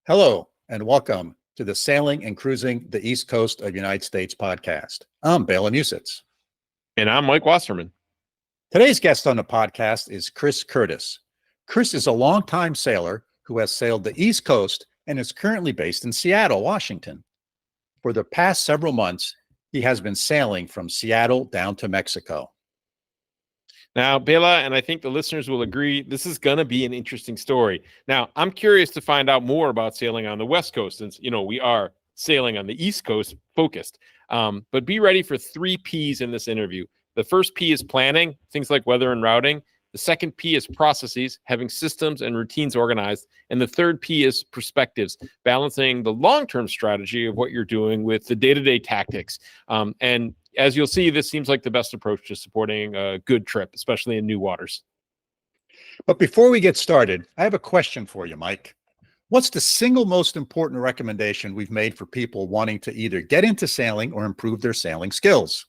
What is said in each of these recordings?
Hello, and welcome to the Sailing and Cruising the East Coast of the United States podcast. I'm Bela Musits. And I'm Mike Wasserman. Today's guest on the podcast is Chris Curtis. Chris is a longtime sailor who has sailed the East Coast and is currently based in Seattle, Washington. For the past several months, he has been sailing from Seattle down to Mexico. Now, Bela, and I think the listeners will agree, this is going to be an interesting story. Now, I'm curious to find out more about sailing on the West Coast, since, we are sailing on the East Coast focused. But be ready for 3 Ps in this interview. The first P is planning, things like weather and routing. The second P is processes, having systems and routines organized. And the third P is perspectives, balancing the long-term strategy of what you're doing with the day-to-day tactics. And as you'll see, this seems like the best approach to supporting a good trip, especially in new waters. But before we get started, I have a question for you, Mike. What's the single most important recommendation we've made for people wanting to either get into sailing or improve their sailing skills?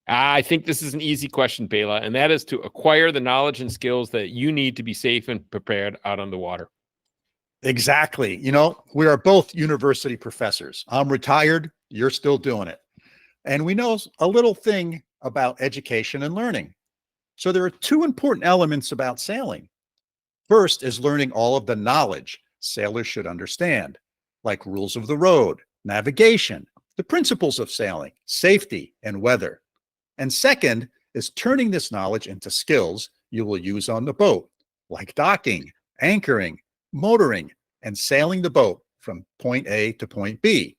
I think this is an easy question, Bela, and that is to acquire the knowledge and skills that you need to be safe and prepared out on the water. Exactly. We are both university professors. I'm retired. You're still doing it. And we know a little thing about education and learning. So there are 2 important elements about sailing. First is learning all of the knowledge sailors should understand, like rules of the road, navigation, the principles of sailing, safety, and weather. And second is turning this knowledge into skills you will use on the boat, like docking, anchoring, motoring, and sailing the boat from point A to point B.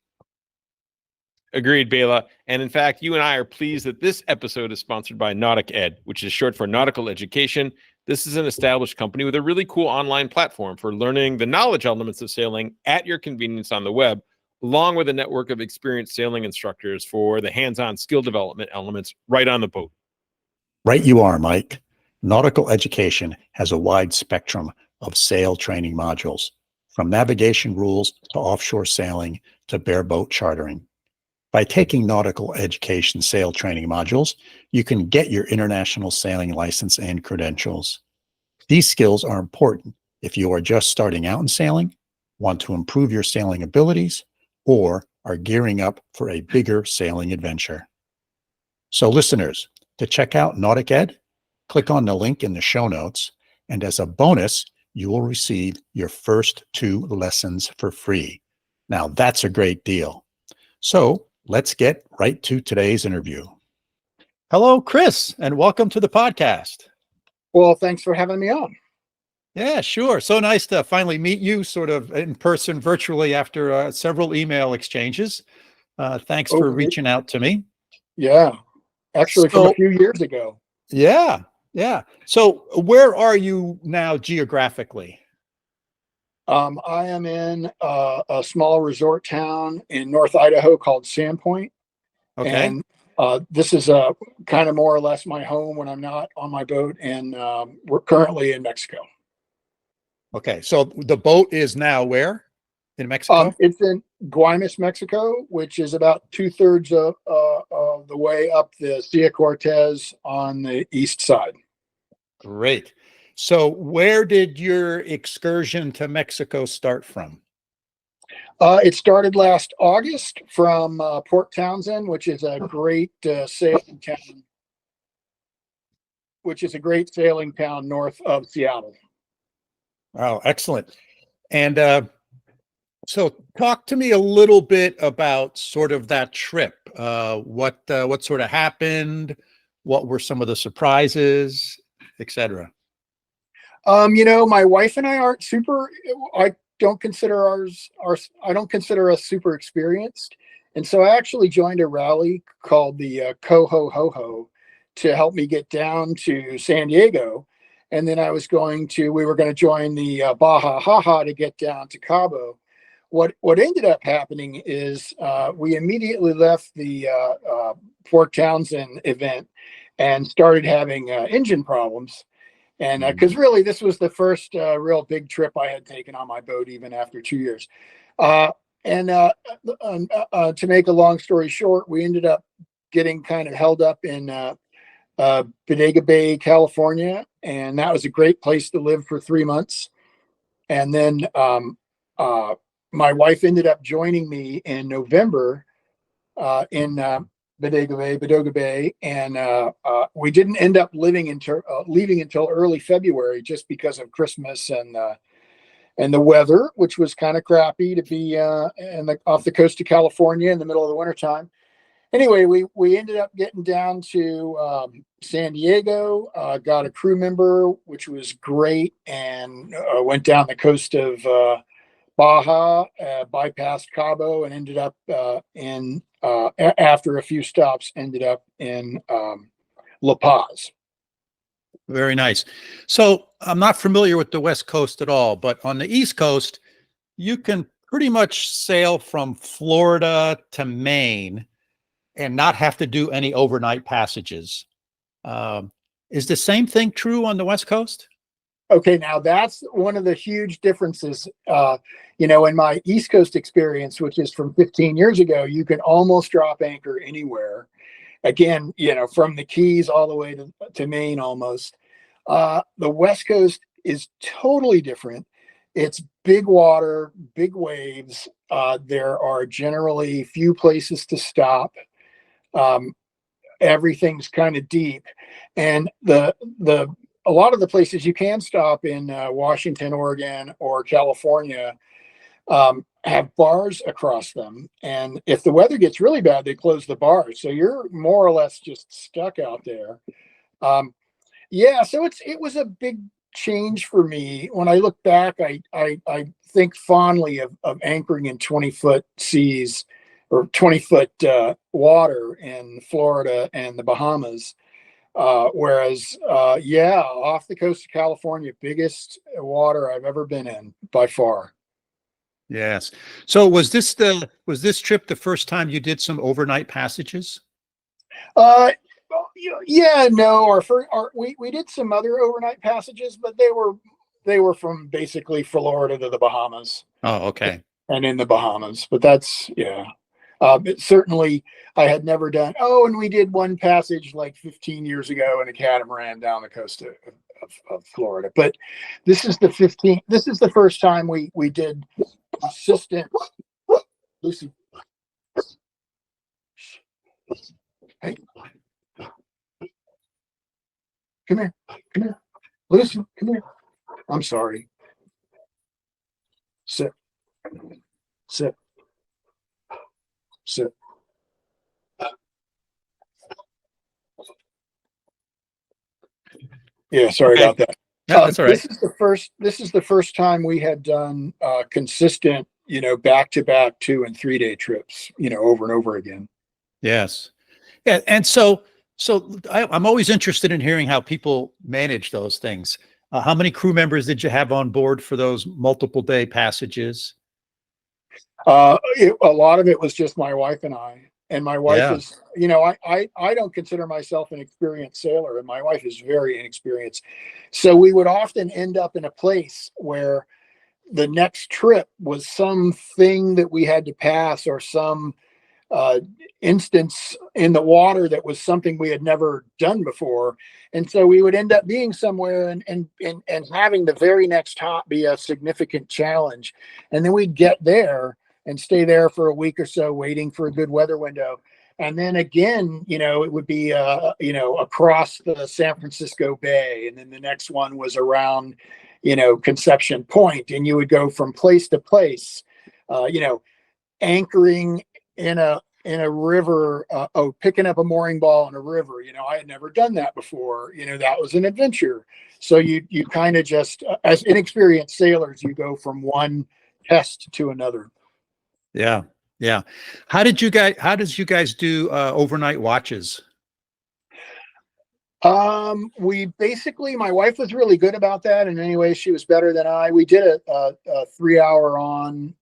Agreed, Bela. And in fact, you and I are pleased that this episode is sponsored by Nautic Ed, which is short for Nautical Education. This is an established company with a really cool online platform for learning the knowledge elements of sailing at your convenience on the web, along with a network of experienced sailing instructors for the hands-on skill development elements right on the boat. Right you are, Mike. Nautical Education has a wide spectrum of sail training modules, from navigation rules to offshore sailing to bareboat chartering. By taking Nautical Education sail training modules, you can get your international sailing license and credentials. These skills are important if you are just starting out in sailing, want to improve your sailing abilities, or are gearing up for a bigger sailing adventure. So listeners, to check out Nautic Ed, click on the link in the show notes, and as a bonus, you will receive your first 2 lessons for free. Now that's a great deal. So let's get right to today's interview. Hello, Chris, and welcome to the podcast. Well, thanks for having me on. Yeah, sure. So nice to finally meet you sort of in person virtually after several email exchanges. Thanks for reaching out to me. Yeah, actually from a few years ago. Yeah. So where are you now geographically? I am in a small resort town in North Idaho called Sandpoint. Okay. And this is kind of more or less my home when I'm not on my boat. And we're currently in Mexico. Okay. So the boat is now where in Mexico? It's in Guaymas, Mexico, which is about 2/3 of the way up the Silla Cortez on the east side. Great. So where did your excursion to Mexico start from? It started last August from Port Townsend, which is a great sailing town. North of Seattle. Oh, excellent. And so talk to me a little bit about sort of that trip. What sort of happened? What were some of the surprises, etc.? My wife and I aren't super. I don't consider us super experienced, and so I actually joined a rally called the Coho Ho Ho to help me get down to San Diego, and then we were going to join the Baja Haha to get down to Cabo. What ended up happening is we immediately left the Port Townsend event and started having engine problems. And because really, this was the first real big trip I had taken on my boat, even after 2 years. To make a long story short, we ended up getting kind of held up in Bodega Bay, California, and that was a great place to live for 3 months. And then my wife ended up joining me in November in Bodoga Bay, and we didn't end up leaving until early February, just because of Christmas and the weather, which was kind of crappy to be off the coast of California in the middle of the wintertime. Anyway, we ended up getting down to San Diego, got a crew member, which was great, and went down the coast of Baja, bypassed Cabo, and ended up after a few stops, ended up in La Paz. Very nice. So I'm not familiar with the West Coast at all, but on the East Coast, you can pretty much sail from Florida to Maine and not have to do any overnight passages. Is the same thing true on the West Coast? Okay, now that's one of the huge differences. In my East Coast experience, which is from 15 years ago, you can almost drop anchor anywhere. Again, from the Keys all the way to Maine almost. The West Coast is totally different. It's big water, big waves. There are generally few places to stop. Everything's kind of deep, and a lot of the places you can stop in Washington, Oregon, or California have bars across them. And if the weather gets really bad, they close the bars. So you're more or less just stuck out there. So it was a big change for me. When I look back, I think fondly of anchoring in 20-foot seas or 20-foot water in Florida and the Bahamas. Whereas off the coast of California, biggest water I've ever been in by far. Yes. So was this trip the first time you did some overnight passages? We did some other overnight passages, but they were from basically Florida to the Bahamas. Oh, okay. And in the Bahamas, but that's but certainly I had never done. Oh, and we did one passage like 15 years ago in a catamaran down the coast of Florida. But this is the first time we did consistent. Lucy, hey, come here, Lucy, come here. I'm sorry. Sit. Yeah, sorry about that. No, that's all right. This is the first time we had done consistent, back-to-back 2 and 3 day trips, over and over again. Yes. Yeah. And so I'm always interested in hearing how people manage those things. How many crew members did you have on board for those multiple day passages? A lot of it was just my wife and I. And my wife is, I don't consider myself an experienced sailor, and my wife is very inexperienced. So we would often end up in a place where the next trip was something that we had to pass, or some instance in the water that was something we had never done before. And so we would end up being somewhere and having the very next hop be a significant challenge. And then we'd get there and stay there for a week or so, waiting for a good weather window. And then again, it would be, across the San Francisco Bay. And then the next one was around, Conception Point. And you would go from place to place, anchoring in a river, picking up a mooring ball in a river. I had never done that before. That was an adventure. So you kind of just, as inexperienced sailors, you go from one test to another. Yeah. Yeah. How did you guys do overnight watches? We basically, my wife was really good about that. And anyway, she was better than I. We did a 3-hour on,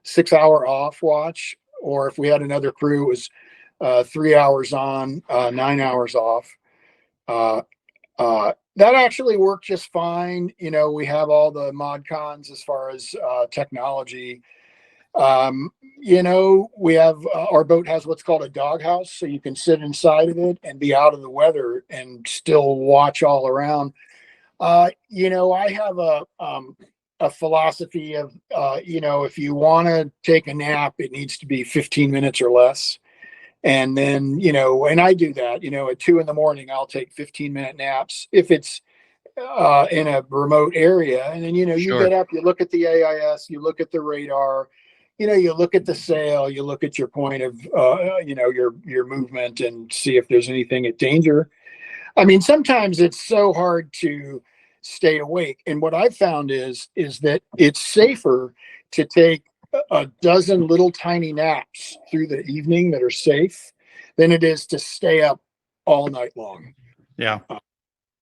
6-hour off watch, or if we had another crew, it was 3 hours on, 9 hours off. That actually worked just fine. We have all the mod cons as far as technology. We have our boat has what's called a doghouse, so you can sit inside of it and be out of the weather and still watch all around. I have a a philosophy of, if you want to take a nap, it needs to be 15 minutes or less. And then, and I do that, at 2 a.m, I'll take 15-minute naps if it's in a remote area. And then, you Sure. get up, you look at the AIS, you look at the radar, you look at the sail, you look at your point of, your movement and see if there's anything at danger. I mean, sometimes it's so hard to stay awake. And what I've found is that it's safer to take a dozen little tiny naps through the evening that are safe than it is to stay up all night long. Yeah.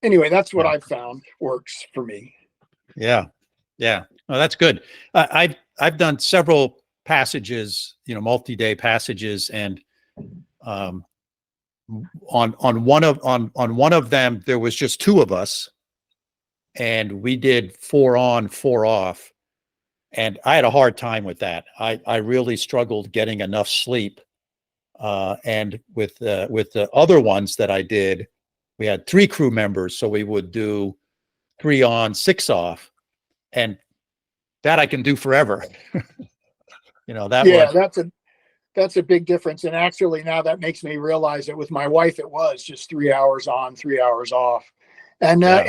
Anyway, that's what Yeah. I've found works for me. Yeah. Yeah. Oh, that's good. I've done several passages, multi-day passages, and on one of them there was just two of us, and we did 4 on, 4 off, and I had a hard time with that. I really struggled getting enough sleep. And with the other ones that I did, we had 3 crew members, so we would do 3 on, 6 off, and that I can do forever. That's a big difference. And actually, now that makes me realize that with my wife, it was just 3 hours on, 3 hours off. And I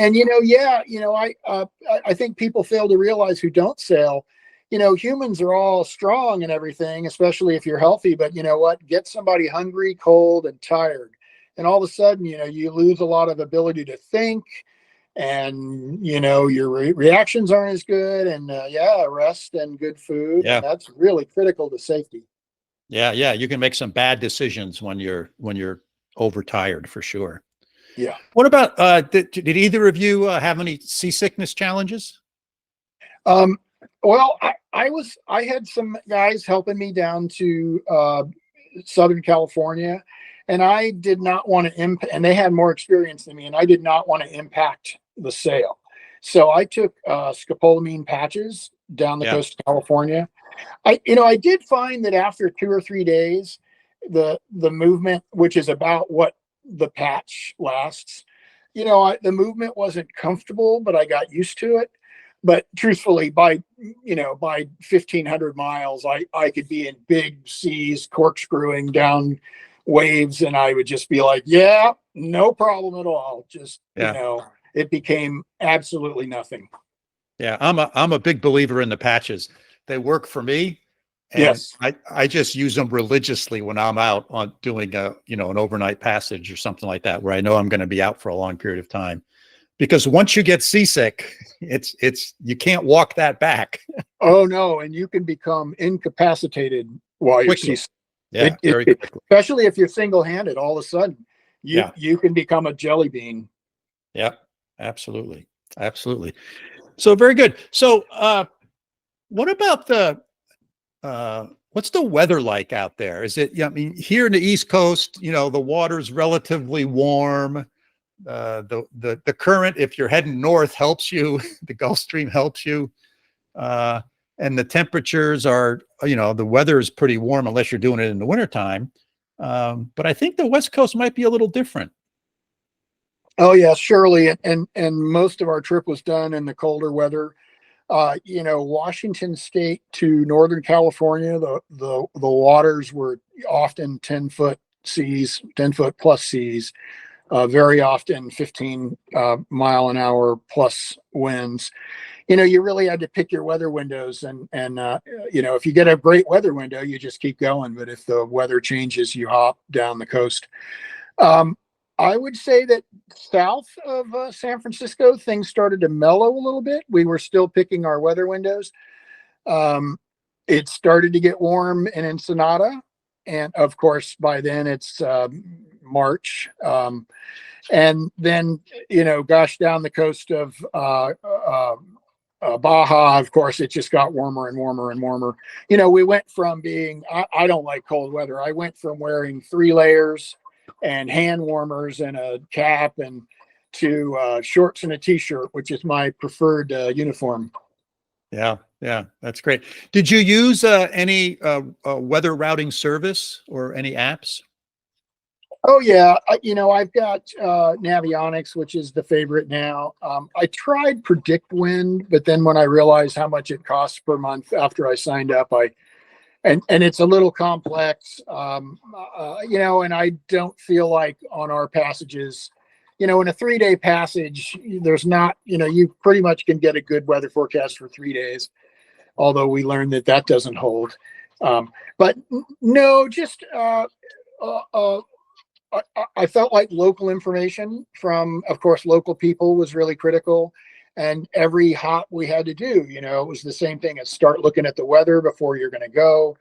think people fail to realize who don't sail. Humans are all strong and everything, especially if you're healthy. But you know what? Get somebody hungry, cold, and tired, and all of a sudden, you lose a lot of ability to think, and your reactions aren't as good. And rest and good food. Yeah. And that's really critical to safety. Yeah, you can make some bad decisions when you're overtired, for sure. Yeah. What about did either of you have any seasickness challenges? Well, I had some guys helping me down to Southern California, and I did not want to and they had more experience than me, and I did not want to impact the sail. So I took scopolamine patches down the coast of California. I did find that after 2 or 3 days, the movement, which is about what the patch lasts, the movement wasn't comfortable, but I got used to it. But truthfully, by 1,500 miles, I could be in big seas, corkscrewing down waves, and I would just be like, yeah, no problem at all. Just, it became absolutely nothing. Yeah, I'm a big believer in the patches. They work for me. And yes. I just use them religiously when I'm out on doing an overnight passage or something like that, where I know I'm going to be out for a long period of time. Because once you get seasick, you can't walk that back. Oh no, and you can become incapacitated while you're seasick. Yeah, very quickly. Especially if you're single-handed. All of a sudden, you can become a jelly bean. Yeah, absolutely. So very good. So, what about what's the weather like out there? Is it? I mean, here in the East Coast, the water's relatively warm. The current, if you're heading north, helps you. The Gulf Stream helps you, and the temperatures are, the weather is pretty warm unless you're doing it in the wintertime. But I think the West Coast might be a little different. Oh yeah, surely, and most of our trip was done in the colder weather. Washington State to Northern California, the waters were often 10-foot seas, 10-foot plus seas. Very often 15 mile an hour plus winds. You really had to pick your weather windows, and if you get a great weather window, you just keep going. But if the weather changes, you hop down the coast. I would say that south of San Francisco, things started to mellow a little bit. We were still picking our weather windows. It started to get warm in Ensenada, and of course by then it's March. And then, down the coast of Baja, of course, it just got warmer and warmer and warmer. We went from being, I don't like cold weather. I went from wearing 3 layers and hand warmers and a cap and to shorts and a t-shirt, which is my preferred uniform. Yeah, that's great. Did you use any weather routing service or any apps? Oh yeah, I've got Navionics, which is the favorite now. I tried Predict Wind, but then when I realized how much it costs per month after I signed up, and it's a little complex, and I don't feel like on our passages, in a 3-day passage, there's not, you pretty much can get a good weather forecast for 3 days, although we learned that doesn't hold. But no, just I felt like local information from, of course, local people was really critical. And every hop we had to do, it was the same thing as start looking at the weather before you're going to go,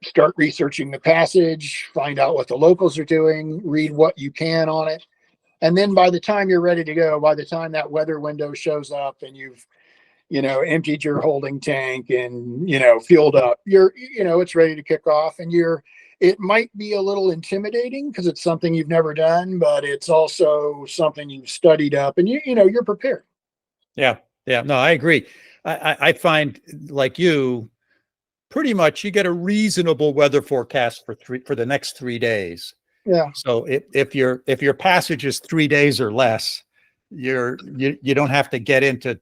start researching the passage, find out what the locals are doing, read what you can on it. And then by the time you're ready to go, by the time that weather window shows up and you've, emptied your holding tank and, fueled up, it's ready to kick off, and it might be a little intimidating because it's something you've never done, but it's also something you've studied up, and you're prepared. Yeah. No, I agree. I find, like you, pretty much you get a reasonable weather forecast for the next 3 days. Yeah. So if your passage is 3 days or less, you don't have to get into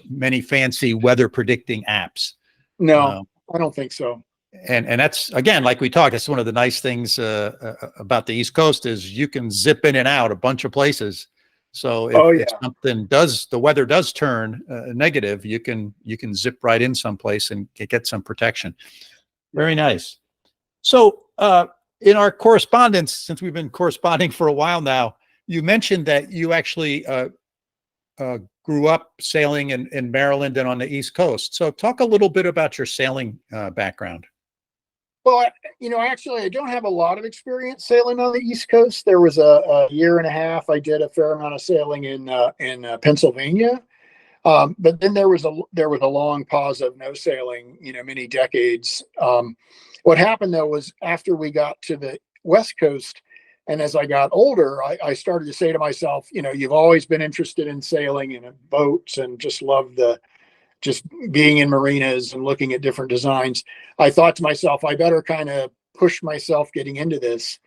many fancy weather predicting apps. No, I don't think so. And that's, again, like we talked, it's one of the nice things about the East Coast is you can zip in and out a bunch of places. So if the weather does turn negative, you can zip right in someplace and get some protection. Very nice. So in our correspondence, since we've been corresponding for a while now, you mentioned that you actually grew up sailing in Maryland and on the East Coast. So talk a little bit about your sailing background. Well, actually, I don't have a lot of experience sailing on the East Coast. There was a year and a half I did a fair amount of sailing in Pennsylvania, but then there was a long pause of no sailing, many decades. What happened though was after we got to the West Coast, and as I got older, I started to say to myself, you've always been interested in sailing and in boats, and just love just being in marinas and looking at different designs. I thought to myself, I better kind of push myself getting into this.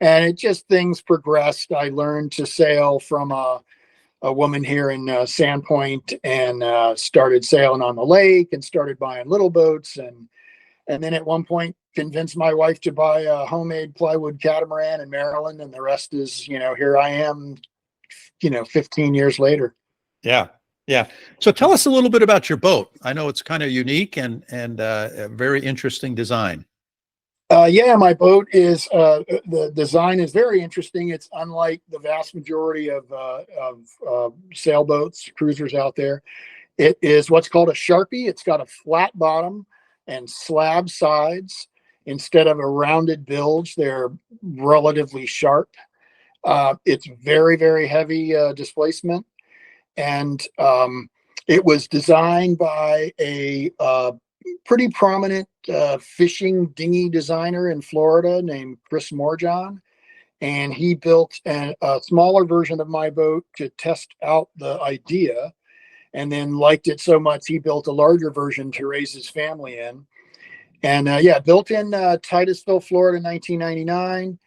And things progressed. I learned to sail from a woman here in Sandpoint, and started sailing on the lake and started buying little boats. And then at one point convinced my wife to buy a homemade plywood catamaran in Maryland. And the rest is, here I am, 15 years later. Yeah. Yeah. So tell us a little bit about your boat. I know it's kind of unique and a very interesting design. My boat is the design is very interesting. It's unlike the vast majority of sailboats, cruisers out there. It is what's called a Sharpie. It's got a flat bottom and slab sides. Instead of a rounded bilge, they're relatively sharp. It's very, very heavy displacement. And it was designed by a pretty prominent fishing dinghy designer in Florida named Chris Morjohn. And he built a smaller version of my boat to test out the idea, and then liked it so much he built a larger version to raise his family in. And built in Titusville, Florida, 1999.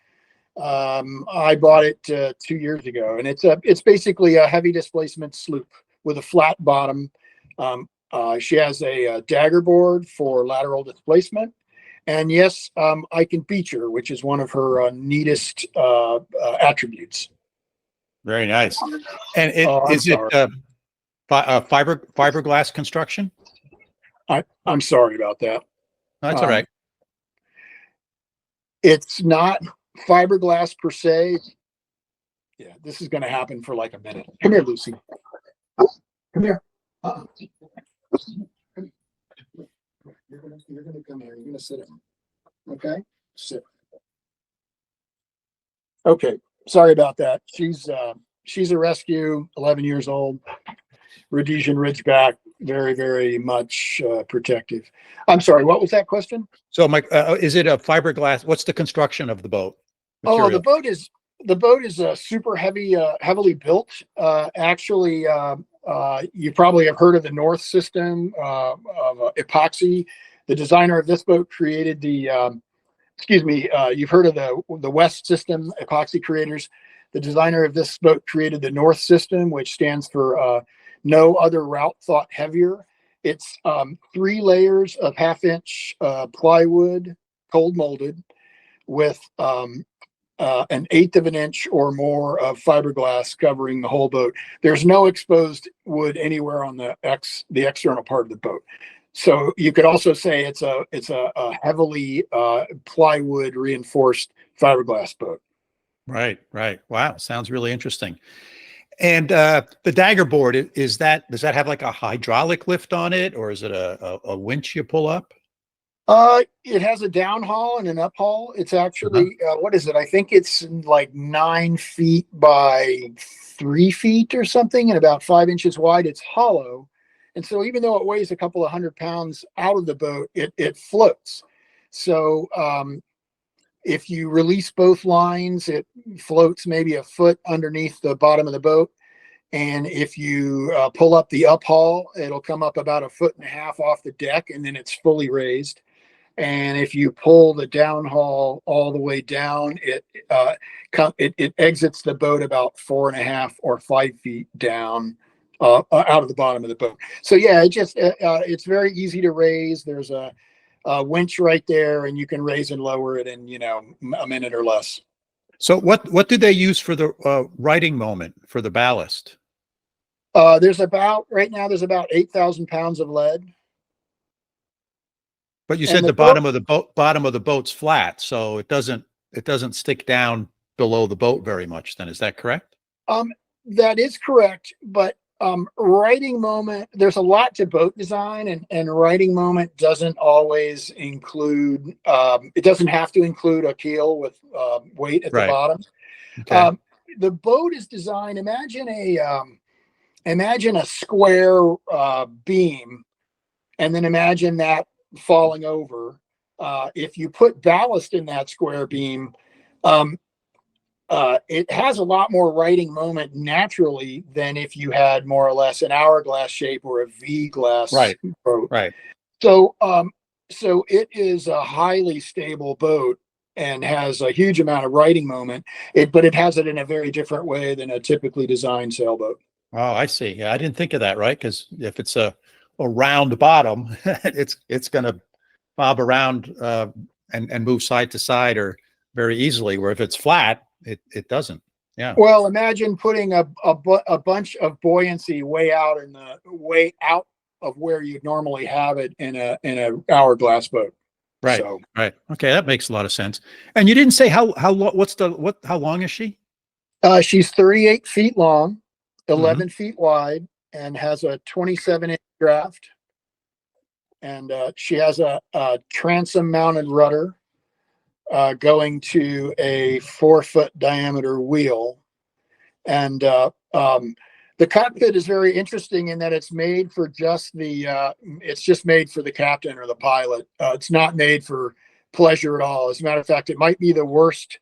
I bought it 2 years ago, and it's basically a heavy displacement sloop with a flat bottom. She has a dagger board for lateral displacement, and yes, I can beach her, which is one of her neatest attributes. Very nice. And is it fiberglass construction? I'm sorry about that. That's all right. It's not fiberglass per se. Yeah, this is going to happen for like a minute. Come here, Lucy. Come here. You're gonna come here. You're gonna sit down. Okay, sit. Okay, sorry about that. She's a rescue, 11 years old, Rhodesian Ridgeback, very, very much protective. I'm sorry, what was that question? So, Mike, is it a fiberglass? What's the construction of the boat? Material? Oh, the boat is super heavy, heavily built. Actually, you probably have heard of the North system of epoxy. The designer of this boat created the excuse me, you've heard of the West System epoxy creators. The designer of this boat created the North System, which stands for no other route thought heavier. It's 3 layers of 1/2-inch plywood, cold molded, with an 1/8 of an inch or more of fiberglass covering the whole boat. There's no exposed wood anywhere on the external part of the boat. So you could also say it's a heavily plywood reinforced fiberglass boat. Right, right. Wow, sounds really interesting. And the dagger board, does that have like a hydraulic lift on it, or is it a winch you pull up? It has a downhaul and an uphaul. It's Uh-huh. actually what is it? I think it's like 9 feet by 3 feet or something, and about 5 inches wide. It's hollow, and so even though it weighs a couple of 100 pounds out of the boat, it floats. So if you release both lines, it floats maybe a foot underneath the bottom of the boat. And if you pull up the uphaul, it'll come up about 1.5 feet off the deck, and then it's fully raised. And if you pull the downhaul all the way down, it exits the boat about 4.5 or 5 feet down out of the bottom of the boat. So yeah, it's very easy to raise. There's a winch right there, and you can raise and lower it in a minute or less. So what do they use for the riding moment for the ballast? Right now there's about 8,000 pounds of lead. But you said the bottom of the boat's flat, so it doesn't stick down below the boat very much. Then is that correct? That is correct, but riding moment, there's a lot to boat design, and riding moment doesn't always include. It doesn't have to include a keel with weight at the bottom. Okay. The boat is designed. Imagine a square beam, and then imagine that falling over. If you put ballast in that square beam, it has a lot more riding moment naturally than if you had more or less an hourglass shape or a V glass boat. Right. So it is a highly stable boat and has a huge amount of riding moment. But it has it in a very different way than a typically designed sailboat. Oh, I see. Yeah, I didn't think of that. Right, because if it's a round bottom, it's going to bob around and move side to side or very easily. Where if it's flat, it doesn't. Yeah. Well, imagine putting a bunch of buoyancy way out of where you'd normally have it in a hourglass boat. Right. So, right. Okay, that makes a lot of sense. And you didn't say how long is she? She's 38 feet long, 11 feet wide, and has a 27-inch draft. And she has a transom mounted rudder going to a 4-foot diameter wheel. And the cockpit is very interesting in that it's made for just made for the captain or the pilot. It's not made for pleasure at all. As a matter of fact, it might be the worst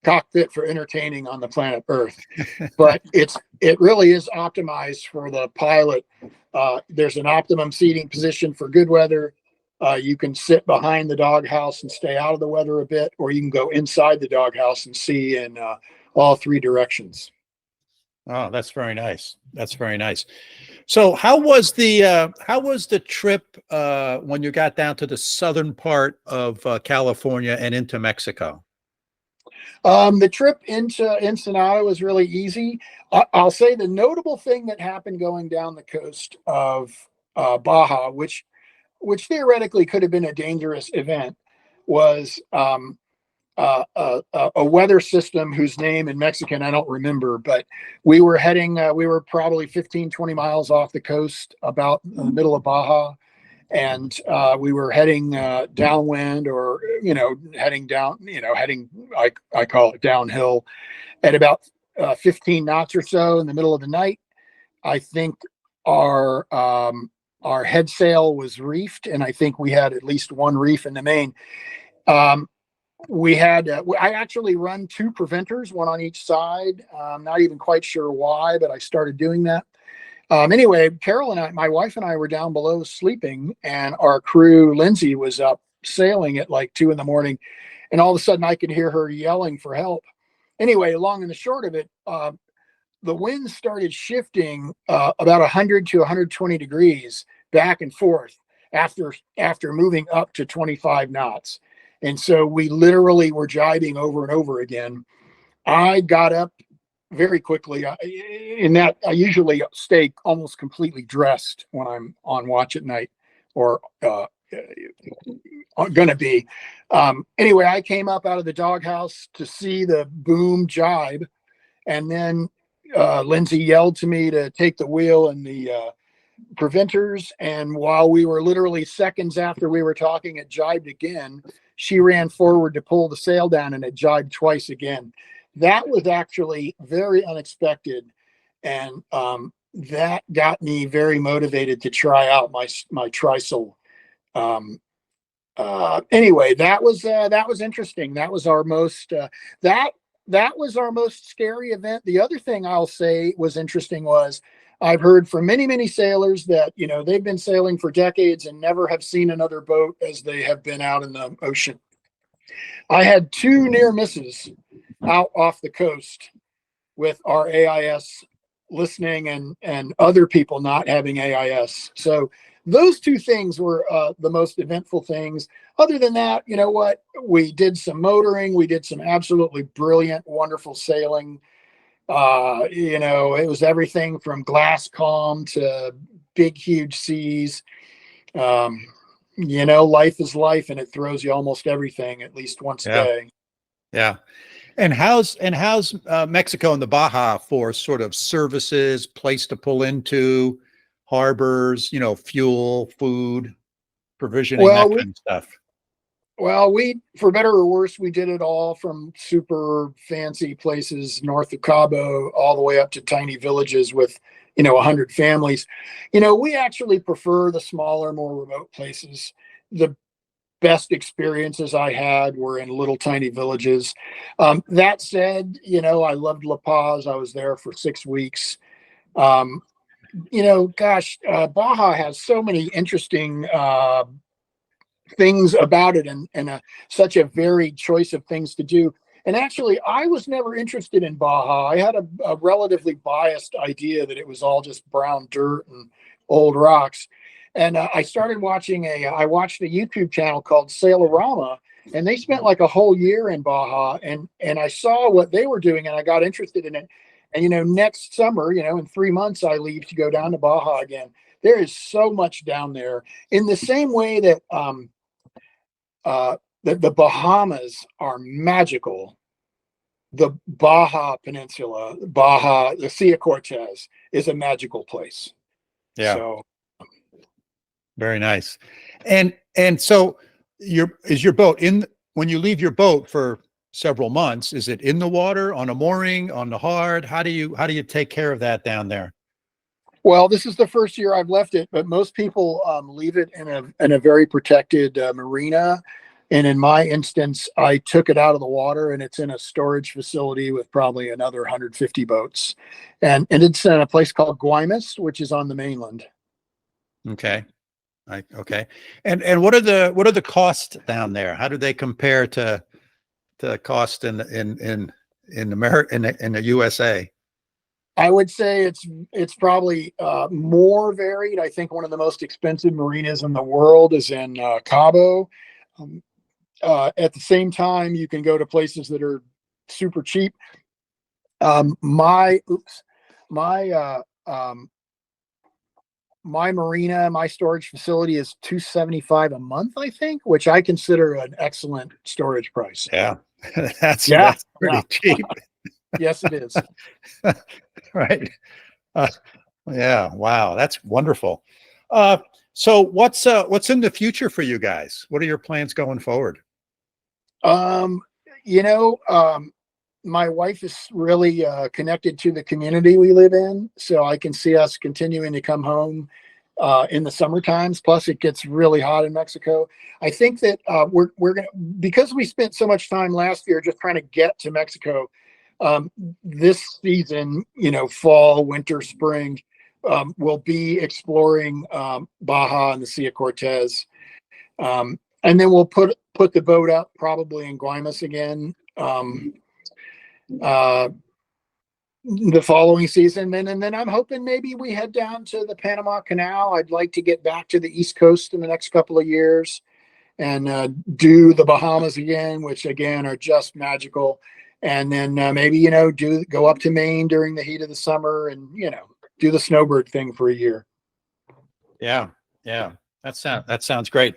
cockpit for entertaining on the planet Earth, but it really is optimized for the pilot. There's an optimum seating position for good weather. You can sit behind the doghouse and stay out of the weather a bit, or you can go inside the doghouse and see in all 3 directions. Oh, that's very nice. That's very nice. So how was the trip when you got down to the southern part of California and into Mexico? The trip into Ensenada was really easy. I'll say the notable thing that happened going down the coast of Baja, which theoretically could have been a dangerous event, was a weather system whose name in Mexican I don't remember, but we were probably 15, 20 miles off the coast, about in the middle of Baja. And we were heading downwind, or heading down, I call it downhill, at about 15 knots or so in the middle of the night. I think our head sail was reefed, and I think we had at least one reef in the main. I actually run 2 preventers, one on each side. I'm not even quite sure why, but I started doing that. Anyway, Carol and my wife and I were down below sleeping, and our crew, Lindsay, was up sailing at like 2 a.m, and all of a sudden I could hear her yelling for help. Anyway, long and the short of it, the wind started shifting about 100 to 120 degrees back and forth after moving up to 25 knots. And so we literally were jibing over and over again. I got up very quickly. In that, I usually stay almost completely dressed when I'm on watch at night, or gonna be. Anyway, I came up out of the doghouse to see the boom jibe, and then Lindsay yelled to me to take the wheel and the preventers. And while we were literally seconds after we were talking, it jibed again. She ran forward to pull the sail down, and it jibed twice again. That was actually very unexpected, and that got me very motivated to try out my trysail. Anyway, that was interesting. That was our most that was our most scary event. The other thing I'll say was interesting was I've heard from many sailors that, you know, they've been sailing for decades and never have seen another boat as they have been out in the ocean. I had 2 near misses out off the coast with our AIS listening and other people not having AIS. So those 2 things were the most eventful things. Other than that, you know what? We did some motoring. We did some absolutely brilliant, wonderful sailing. You know, it was everything from glass calm to big, huge seas. You know, life is life, and it throws you almost everything at least once a day. Yeah. And how's Mexico and the Baja for sort of services, place to pull into, harbors, you know, fuel, food, provisioning, that kind of stuff? Well, we, for better or worse, we did it all from super fancy places north of Cabo all the way up to tiny villages with, you know, 100 families. You know, we actually prefer the smaller, more remote places. The best experiences I had were in little tiny villages. That said, you know, I loved La Paz. I was there for 6 weeks. You know, gosh, Baja has so many interesting things about it, and such a varied choice of things to do. And actually, I was never interested in Baja. I had a relatively biased idea that it was all just brown dirt and old rocks. And I started watching I watched a YouTube channel called Sailorama, and they spent like a whole year in Baja, and I saw what they were doing, and I got interested in it. And, you know, next summer, you know, in 3 months, I leave to go down to Baja again. There is so much down there, in the same way that the Bahamas are magical. The Baja Peninsula, the Sea of Cortez is a magical place. Yeah. So very nice. And so is your boat when you leave your boat for several months, is it in the water, on a mooring, on the hard? How do you take care of that down there? Well, this is the first year I've left it, but most people leave it in a very protected marina. And in my instance, I took it out of the water, and it's in a storage facility with probably another 150 boats. And it's in a place called Guaymas, which is on the mainland. Okay. Okay. And what are the costs down there? How do they compare to cost in America, in the USA? I would say it's probably more varied. I think one of the most expensive marinas in the world is in Cabo. At the same time, you can go to places that are super cheap. My marina, my storage facility is $275 a month, I think, which I consider an excellent storage price. Yeah, that's pretty cheap. Yes, it is. Right. Yeah. Wow. That's wonderful. So what's in the future for you guys? What are your plans going forward? You know, my wife is really connected to the community we live in, so I can see us continuing to come home in the summer times. Plus, it gets really hot in Mexico. I think that we're gonna, because we spent so much time last year just trying to get to Mexico. This season, you know, fall, winter, spring, we'll be exploring Baja and the Sea of Cortez. and then we'll put the boat up probably in Guaymas again the following season. And then I'm hoping maybe we head down to the Panama Canal. I'd like to get back to the East Coast in the next couple of years and do the Bahamas again, which again are just magical. And then maybe, go up to Maine during the heat of the summer and, do the snowbird thing for a year. Yeah. Yeah. That sounds great.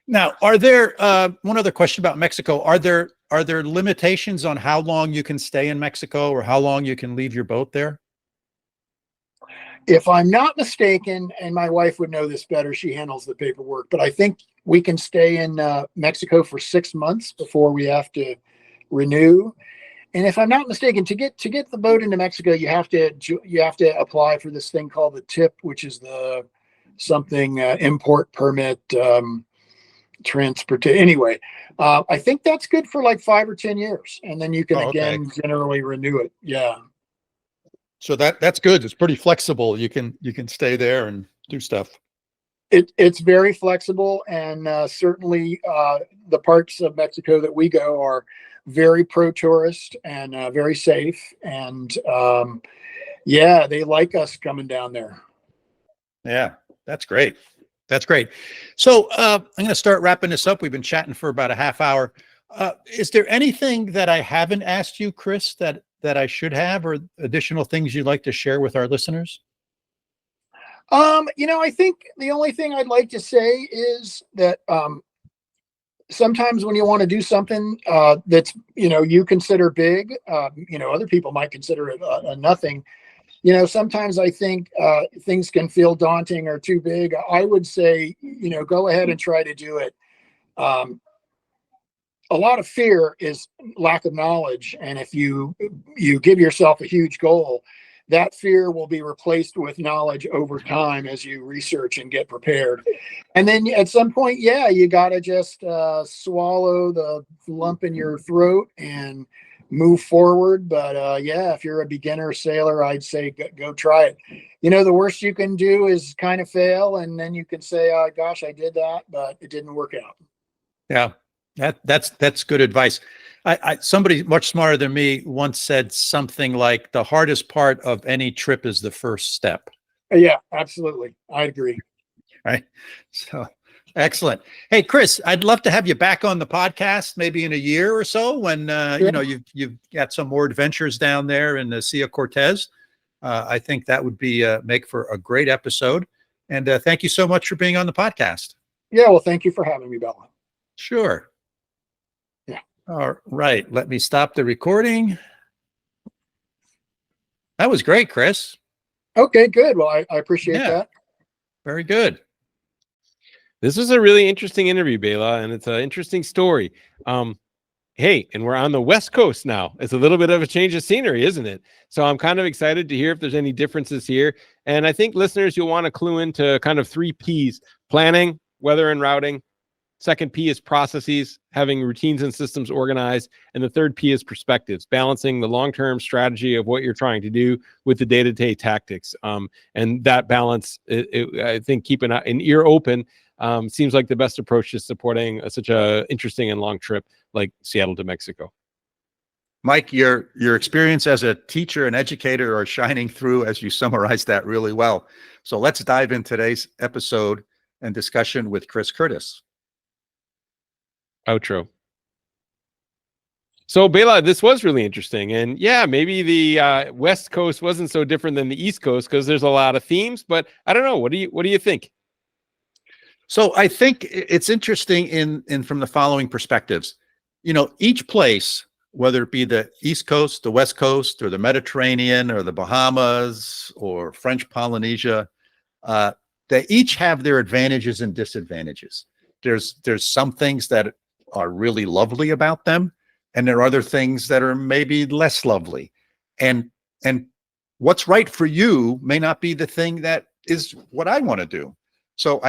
Now, are there, one other question about Mexico, are there limitations on how long you can stay in Mexico or how long you can leave your boat there? If I'm not mistaken, and my wife would know this better, she handles the paperwork, but I think we can stay in Mexico for 6 months before we have to renew. And if I'm not mistaken, to get the boat into Mexico, you have to apply for this thing called the TIP, which is the import permit, transport. Anyway, I think that's good for like 5 or 10 years, and then you can generally renew it. Yeah. So that's good. It's pretty flexible. You can stay there and do stuff. It's very flexible, and certainly the parts of Mexico that we go are very pro-tourist and very safe. And yeah, they like us coming down there. Yeah, that's great. That's great. So I'm going to start wrapping this up. We've been chatting for about a half hour. Is there anything that I haven't asked you, Chris, that I should have, or additional things you'd like to share with our listeners? I think the only thing I'd like to say is that sometimes when you want to do something that's, you consider big, other people might consider it a nothing. Sometimes I think things can feel daunting or too big. I would say, go ahead and try to do it. A lot of fear is lack of knowledge. And if you give yourself a huge goal, that fear will be replaced with knowledge over time as you research and get prepared. And then at some point, you got to just swallow the lump in your throat and move forward. But if you're a beginner sailor, I'd say go try it. The worst you can do is kind of fail, and then you can say, oh gosh, I did that, but it didn't work out. Yeah, that's good advice. Somebody much smarter than me once said something like, the hardest part of any trip is the first step. Yeah, absolutely. I agree. Right. So excellent. Hey, Chris, I'd love to have you back on the podcast maybe in a year or so when, you've got some more adventures down there in the Sea of Cortez. I think that would be make for a great episode. And thank you so much for being on the podcast. Yeah. Well, thank you for having me, Bella. Sure. Yeah. All right. Let me stop the recording. That was great, Chris. Okay, good. Well, I appreciate that. Very good. This was a really interesting interview, Bela, and it's an interesting story. Hey, and we're on the West Coast now. It's a little bit of a change of scenery, isn't it? So I'm kind of excited to hear if there's any differences here. And I think listeners, you'll want to clue into kind of 3 Ps: planning, weather, and routing. Second P is processes, having routines and systems organized. And the third P is perspectives, balancing the long-term strategy of what you're trying to do with the day-to-day tactics. And that balance, I think keeping an ear open seems like the best approach to supporting such a interesting and long trip like Seattle to Mexico. Mike, your experience as a teacher and educator are shining through as you summarized that really well. So let's dive in today's episode and discussion with Chris Curtis. Outro. So Bela, this was really interesting. And yeah, maybe the West Coast wasn't so different than the East Coast because there's a lot of themes, but I don't know. What do you think? So I think it's interesting in from the following perspectives. Each place, whether it be the East Coast, the West Coast, or the Mediterranean, or the Bahamas, or French Polynesia, they each have their advantages and disadvantages. There's some things that are really lovely about them, and there are other things that are maybe less lovely. And what's right for you may not be the thing that is what I want to do. So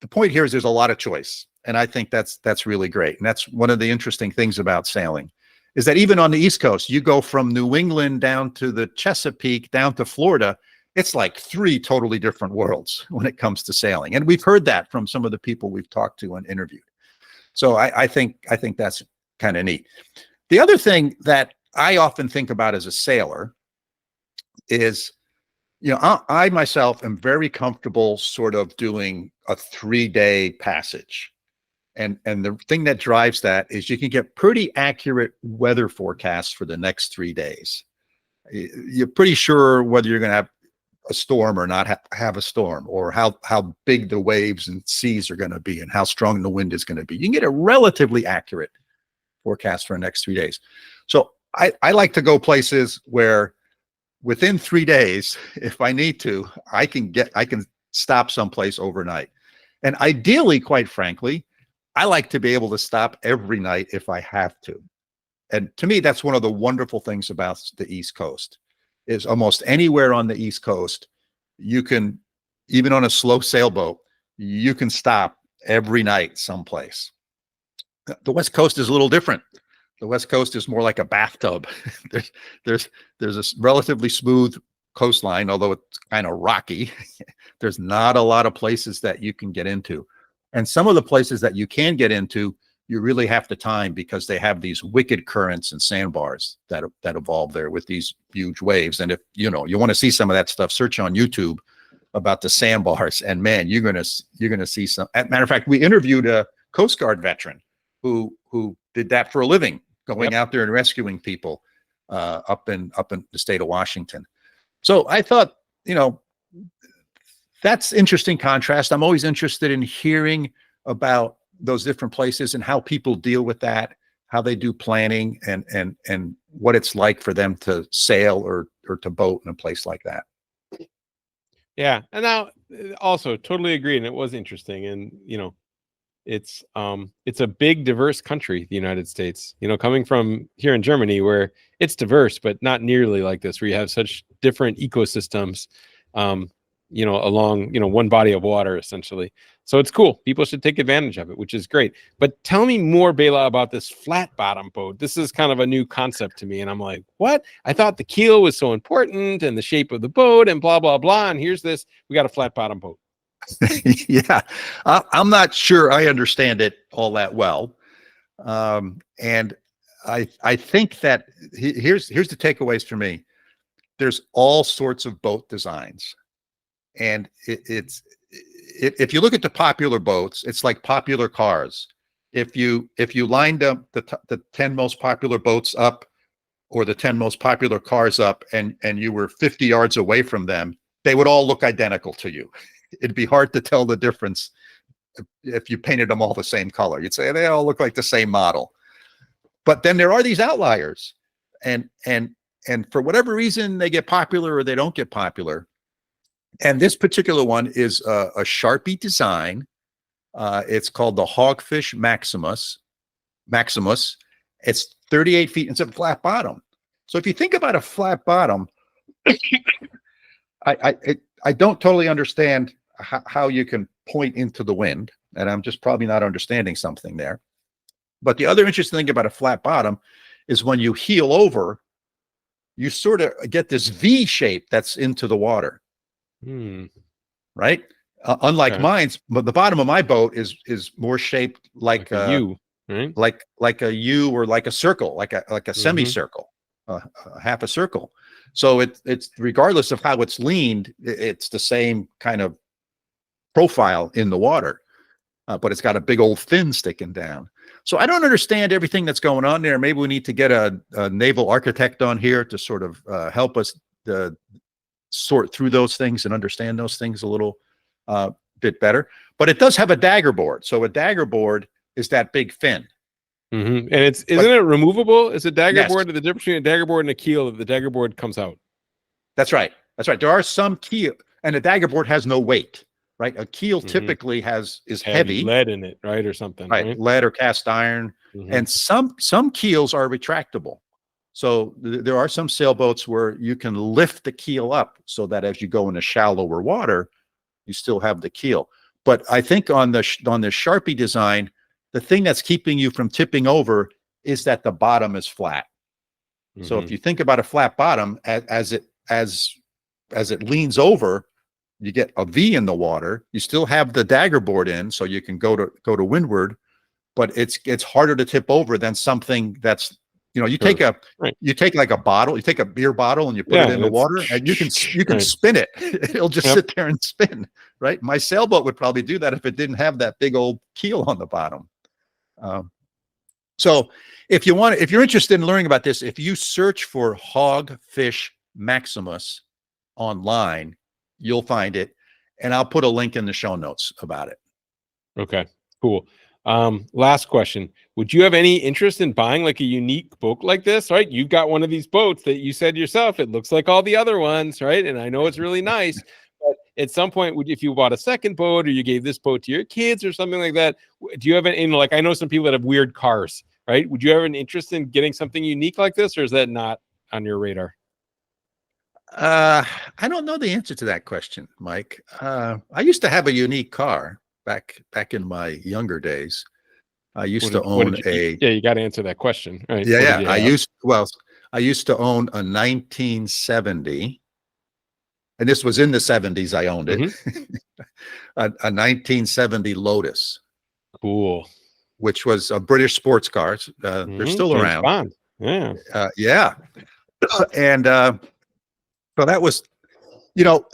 the point here is there's a lot of choice, and I think that's really great. And that's one of the interesting things about sailing, is that even on the East Coast, you go from New England down to the Chesapeake, down to Florida, it's like 3 totally different worlds when it comes to sailing. And we've heard that from some of the people we've talked to and interviewed. So I think that's kind of neat. The other thing that I often think about as a sailor is, I myself am very comfortable sort of doing a 3-day passage. And the thing that drives that is you can get pretty accurate weather forecasts for the next 3 days. You're pretty sure whether you're going to have a storm or not have a storm, or how big the waves and seas are going to be and how strong the wind is going to be. You can get a relatively accurate forecast for the next 3 days. So I like to go places where within 3 days, if I need to, I can stop someplace overnight. And ideally, quite frankly, I like to be able to stop every night if I have to. And to me, that's one of the wonderful things about the East Coast, is almost anywhere on the East Coast, you can, even on a slow sailboat, you can stop every night someplace. The West Coast is a little different. The West Coast is more like a bathtub. there's a relatively smooth coastline, although it's kind of rocky. There's not a lot of places that you can get into. And some of the places that you can get into, you really have to time, because they have these wicked currents and sandbars that evolve there with these huge waves. And if you want to see some of that stuff, search on YouTube about the sandbars, and man, you're gonna see some. Matter of fact, we interviewed a Coast Guard veteran who did that for a living, going out there and rescuing people up in the state of Washington. So I thought, that's interesting contrast. I'm always interested in hearing about those different places and how people deal with that, how they do planning, and what it's like for them to sail or to boat in a place like that. Yeah. And now also totally agree. And it was interesting. And, it's a big, diverse country, the United States, coming from here in Germany, where it's diverse, but not nearly like this, where you have such different ecosystems, along, one body of water, essentially. So it's cool. People should take advantage of it, which is great. But tell me more, Bela, about this flat bottom boat. This is kind of a new concept to me. And I'm like, what? I thought the keel was so important and the shape of the boat and blah, blah, blah. And here's this, we got a flat bottom boat. Yeah, I'm not sure I understand it all that well. And I think that here's the takeaways for me. There's all sorts of boat designs. And if you look at the popular boats, it's like popular cars. If you lined up the 10 most popular boats up, or the 10 most popular cars up, and you were 50 yards away from them, they would all look identical to you. It'd be hard to tell the difference if you painted them all the same color. You'd say they all look like the same model. But then there are these outliers, and for whatever reason, they get popular or they don't get popular. And this particular one is a Sharpie design. It's called the Hogfish Maximus. It's 38 feet. It's a flat bottom. So if you think about a flat bottom, I don't totally understand how you can point into the wind, and I'm just probably not understanding something there. But the other interesting thing about a flat bottom is when you heel over, you sort of get this V shape that's into the water. Right? Unlike mine's, but the bottom of my boat is more shaped like a U, right? Like a U, or like a circle, like a semicircle, half a circle. So it's regardless of how it's leaned, it's the same kind of profile in the water, but it's got a big old fin sticking down. So I don't understand everything that's going on there. Maybe we need to get a naval architect on here to sort of help us sort through those things and understand those things a little bit better. But it does have a dagger board. So a dagger board is that big fin. And isn't it removable? Is a dagger board, the difference between a dagger board and a keel, that the dagger board comes out? That's right. There are some keel, and a dagger board has no weight, right? A keel typically is heavy, lead in it, right, or something, right? Lead or cast iron, and some keels are retractable. So there are some sailboats where you can lift the keel up so that as you go into shallower water, you still have the keel. But I think on the Sharpie design, the thing that's keeping you from tipping over is that the bottom is flat. So if you think about a flat bottom, as it leans over, you get a V in the water. You still have the dagger board in, so you can go to windward, but it's harder to tip over than something that's, you know, you take like a bottle, you take a beer bottle and you put it in the water, and you can spin it. It'll just sit there and spin, right? My sailboat would probably do that if it didn't have that big old keel on the bottom. So if you're interested in learning about this, if you search for Hogfish Maximus online, you'll find it, and I'll put a link in the show notes about it. Okay, cool. Last question. Would you have any interest in buying like a unique boat like this, right? You've got one of these boats that you said yourself, it looks like all the other ones, right? And I know it's really nice, but at some point, if you bought a second boat or you gave this boat to your kids or something like that, do you have like, I know some people that have weird cars, right? Would you have an interest in getting something unique like this, or is that not on your radar? I don't know the answer to that question, Mike. I used to have a unique car back in my younger days. I used to own you got to answer that question, right? Yeah. I used to own a 1970, and this was in the 70s. I owned it. a 1970 Lotus. Cool. Which was a British sports car. They're still James around. Bond. Yeah. Yeah. And so that was, you know,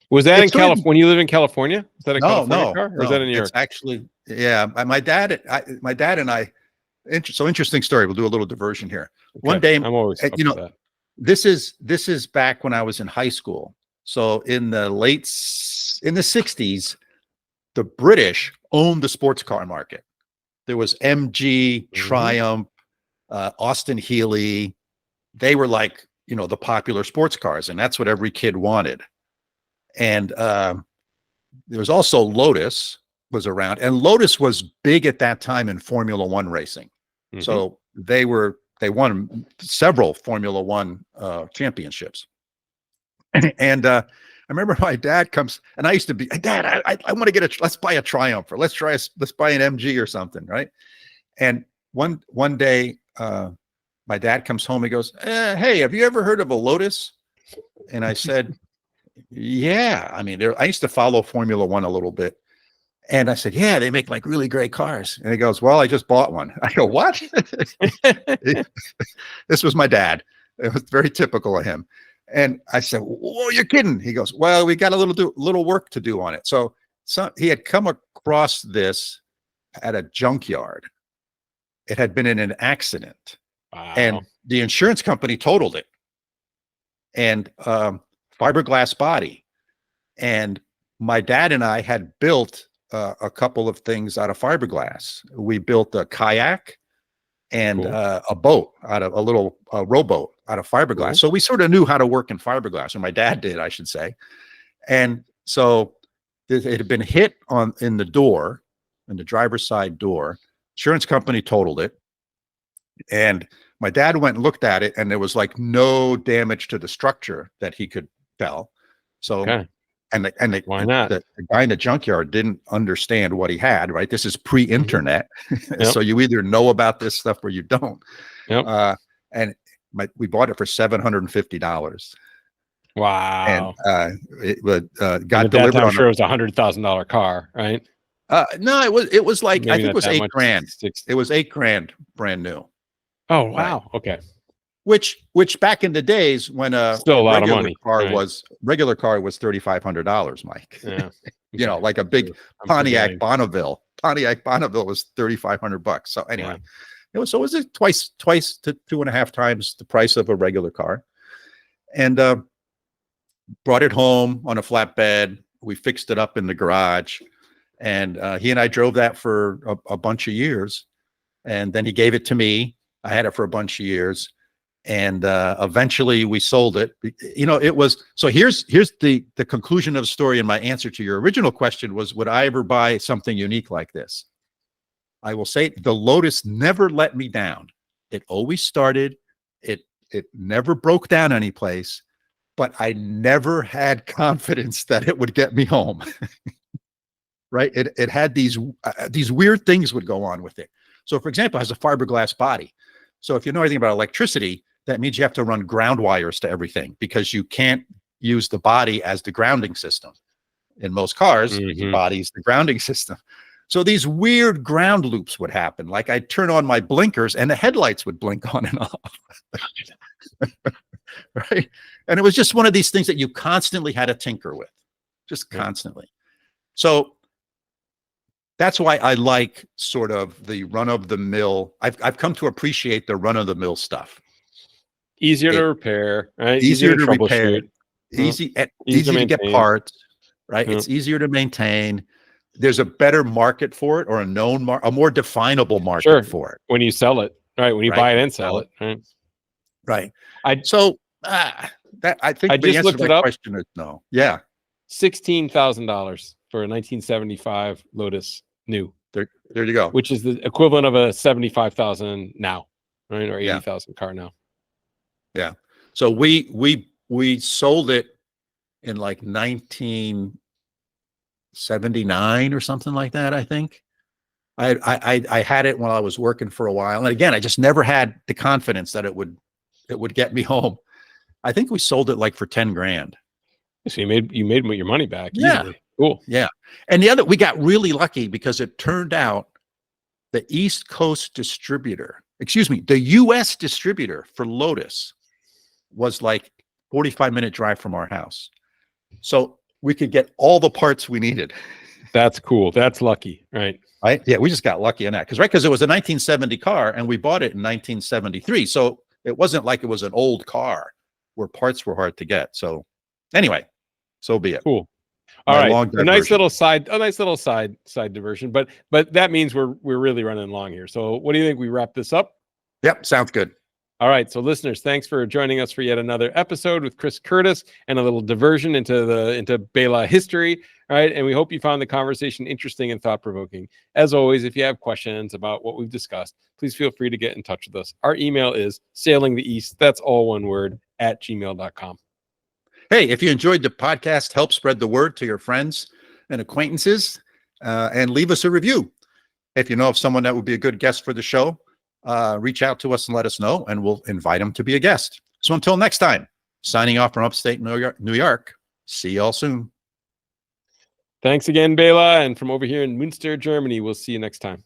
was that in California? When you live in California? Is that a California car? Or is that in New York? It's actually, yeah. My dad and I. So interesting story. We'll do a little diversion here. Okay. One day, I'm always, you know, that. This is back when I was in high school. So in the 60s, the British owned the sports car market. There was MG, Triumph, Austin Healey. They were like, you know, the popular sports cars, and that's what every kid wanted. And there was also Lotus was around, and Lotus was big at that time in Formula One racing. So they won several Formula One championships. And I remember my dad comes, and I used to be, Dad, I want to get let's buy a Triumph, or let's buy an MG or something, right? And one day, my dad comes home. He goes, "Hey, have you ever heard of a Lotus?" And I said, "Yeah. I mean, I used to follow Formula One a little bit." And I said, "Yeah, they make like really great cars." And he goes, "Well, I just bought one." I go, "What?" This was my dad. It was very typical of him. And I said, "Whoa, you're kidding." He goes, "Well, we got a little work to do on it." So he had come across this at a junkyard. It had been in an accident. Wow. And the insurance company totaled it. And fiberglass body. And my dad and I had built a couple of things out of fiberglass. We built a kayak and a boat out of a little rowboat out of fiberglass. Cool. So we sort of knew how to work in fiberglass, or my dad did, I should say. And so it had been hit in the door, in the driver's side door. Insurance company totaled it. And my dad went and looked at it, and there was like no damage to the structure that he could tell. So, why not? The guy in the junkyard didn't understand what he had, right? This is pre-internet. So you either know about this stuff or you don't. And we bought it for $750. Wow. And got delivered. I'm sure it was $100,000 car, right? No, it was like, maybe I think it was $8,000. 60. It was $8,000 brand new. Oh, wow. Right. Okay. Which back in the days when still a lot of money regular car was $3,500, Mike. Yeah. You know, like a big Pontiac Bonneville. Pontiac Bonneville was $3,500. So anyway, it was twice to 2.5 times the price of a regular car. And brought it home on a flatbed. We fixed it up in the garage, and he and I drove that for a bunch of years. And then he gave it to me. I had it for a bunch of years. And eventually we sold it. You know, it was, so here's the conclusion of the story, and my answer to your original question was, would I ever buy something unique like this? I will say the Lotus never let me down. It always started. It never broke down any place, but I never had confidence that it would get me home. Right? It had these weird things would go on with it. So for example, it has a fiberglass body. So if you know anything about electricity, that means you have to run ground wires to everything, because you can't use the body as the grounding system. In most cars, the body is the grounding system. So these weird ground loops would happen. Like I'd turn on my blinkers and the headlights would blink on and off. Right. And it was just one of these things that you constantly had to tinker with, just constantly. So that's why I like sort of the run of the mill. I've come to appreciate the run of the mill stuff. Easier to repair, right? Easier to repair. troubleshoot. Easy to get parts, right? It's easier to maintain. There's a better market for it, or a known a more definable market for it when you sell it, right? When you buy it and sell it, right? Right. I think the just answer looked to it that up. question is no. Yeah. $16,000 for a 1975 Lotus new. There you go. Which is the equivalent of a 75,000 now, right? Or 80,000 car now. Yeah. So we sold it in like 1979 or something like that, I think. I had it when I was working for a while. And again, I just never had the confidence that it would get me home. I think we sold it like for 10 grand. So you made your money back. Yeah. Easily. Cool. Yeah. And we got really lucky because it turned out the East Coast distributor, the US distributor for Lotus was like 45-minute drive from our house. So we could get all the parts we needed. That's cool. That's lucky, right? Right. Yeah, we just got lucky on that because it was a 1970 car and we bought it in 1973. So it wasn't like it was an old car where parts were hard to get. So anyway, so be it. Cool. All right. A nice little side diversion, but that means we're really running long here. So what do you think we wrap this up? Yep, sounds good. All right. So listeners, thanks for joining us for yet another episode with Chris Curtis and a little diversion into Bela history. All right. And we hope you found the conversation interesting and thought-provoking. As always, if you have questions about what we've discussed, please feel free to get in touch with us. Our email is sailingtheeast, that's all one word, @gmail.com. Hey, if you enjoyed the podcast, help spread the word to your friends and acquaintances and leave us a review. If you know of someone that would be a good guest for the show, reach out to us and let us know, and we'll invite them to be a guest. So until next time, signing off from upstate New York. See y'all soon. Thanks again, Bela. And from over here in Münster, Germany, we'll see you next time.